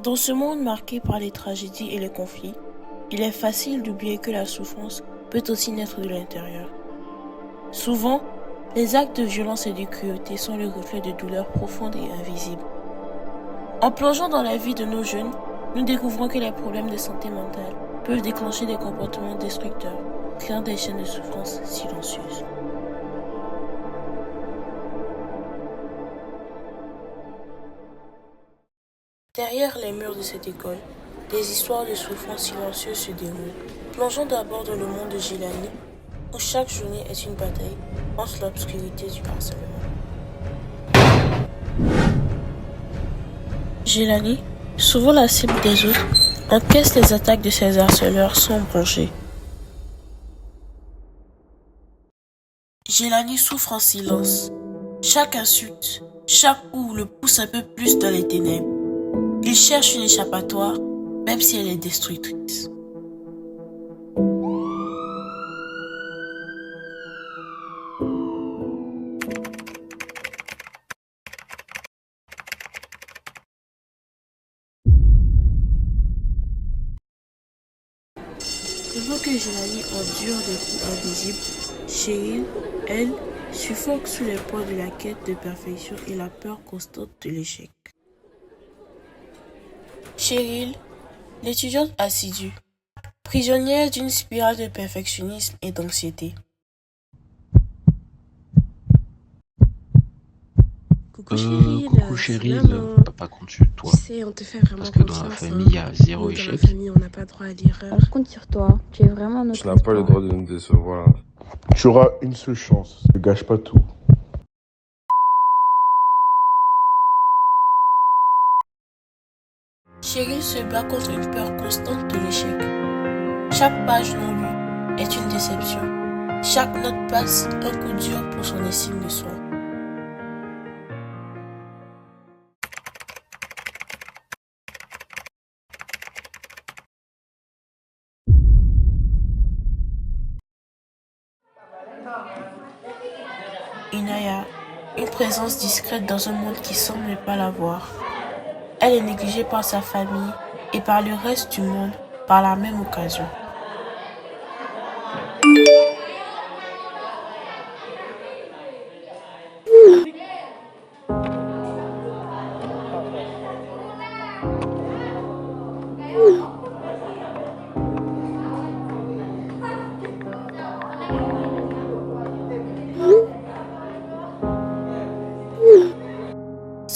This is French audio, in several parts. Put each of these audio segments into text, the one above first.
Dans ce monde marqué par les tragédies et les conflits, il est facile d'oublier que la souffrance peut aussi naître de l'intérieur. Souvent, les actes de violence et de cruauté sont le reflet de douleurs profondes et invisibles. En plongeant dans la vie de nos jeunes, nous découvrons que les problèmes de santé mentale peuvent déclencher des comportements destructeurs, créant des chaînes de souffrance silencieuses. Derrière les murs de cette école, des histoires de souffrance silencieuses se déroulent. Plongeons d'abord dans le monde de Gilani, où chaque journée est une bataille entre l'obscurité du harcèlement. Gilani, souvent la cible des autres, encaisse les attaques de ses harceleurs sans broncher. Gilani souffre en silence. Chaque insulte, chaque coup le pousse un peu plus dans les ténèbres. Il cherche une échappatoire, même si elle est destructrice. Pendant que Gilani endure des coups invisibles, Cheryl, elle, suffoque sous les poids de la quête de perfection et la peur constante de l'échec. Cheryl, l'étudiante assidue, prisonnière d'une spirale de perfectionnisme et d'anxiété. Coucou Cheryl, papa compte sur toi. Tu sais, on te fait vraiment Parce que dans la famille, il y a zéro Dans échec. la famille, on n'a pas droit à l'erreur. On compte sur toi. Tu es vraiment notre Tu n'as pas le droit de nous décevoir. Tu auras une seule chance, ne gâche pas tout. Cheryl se bat contre une peur constante de l'échec. Chaque page non lue est une déception. Chaque note passe un coup dur pour son estime de soi. Inaya, une présence discrète dans un monde qui semble ne pas la voir. Elle est négligée par sa famille et par le reste du monde par la même occasion.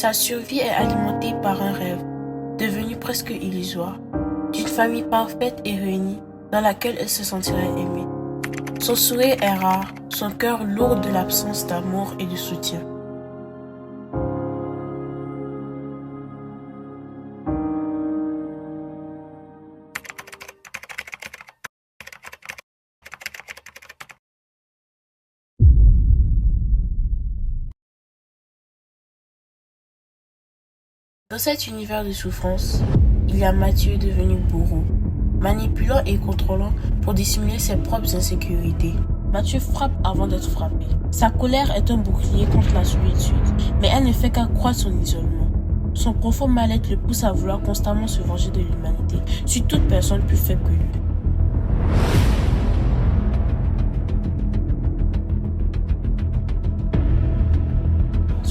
Sa survie est alimentée par un rêve, devenu presque illusoire, d'une famille parfaite et réunie dans laquelle elle se sentirait aimée. Son sourire est rare, son cœur lourd de l'absence d'amour et de soutien. Dans cet univers de souffrance, il y a Mathieu devenu bourreau, manipulant et contrôlant pour dissimuler ses propres insécurités. Mathieu frappe avant d'être frappé. Sa colère est un bouclier contre la solitude, mais elle ne fait qu'accroître son isolement. Son profond mal-être le pousse à vouloir constamment se venger de l'humanité sur toute personne plus faible que lui.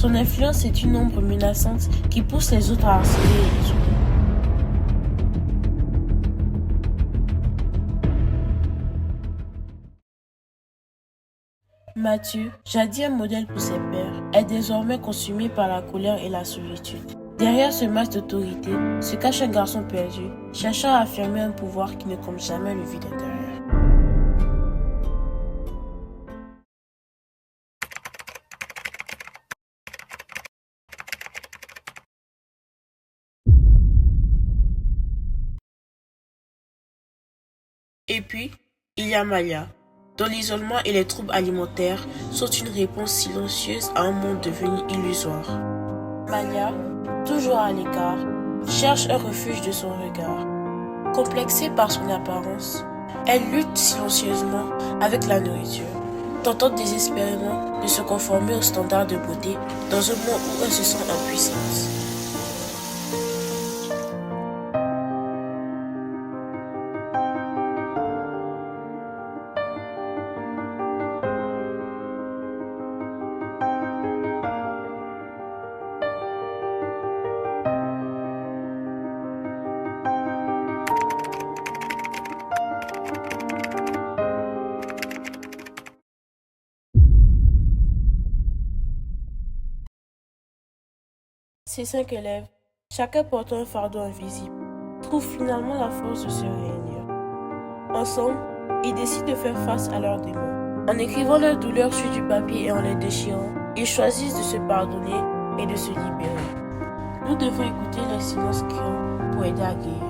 Son influence est une ombre menaçante qui pousse les autres à harceler et isoler. Mathieu, jadis un modèle pour ses pairs, est désormais consumé par la colère et la solitude. Derrière ce masque d'autorité se cache un garçon perdu, cherchant à affirmer un pouvoir qui ne comble jamais le vide intérieur. Et puis, il y a Maya, dont l'isolement et les troubles alimentaires sont une réponse silencieuse à un monde devenu illusoire. Maya, toujours à l'écart, cherche un refuge de son regard. Complexée par son apparence, elle lutte silencieusement avec la nourriture, tentant désespérément de se conformer aux standards de beauté dans un monde où elle se sent impuissante. ces 5 élèves, chacun portant un fardeau invisible, trouvent finalement la force de se réunir. Ensemble, ils décident de faire face à leurs démons. En écrivant leur douleur sur du papier et en les déchirant, ils choisissent de se pardonner et de se libérer. Nous devons écouter les silences qui ont pour aider à guérir.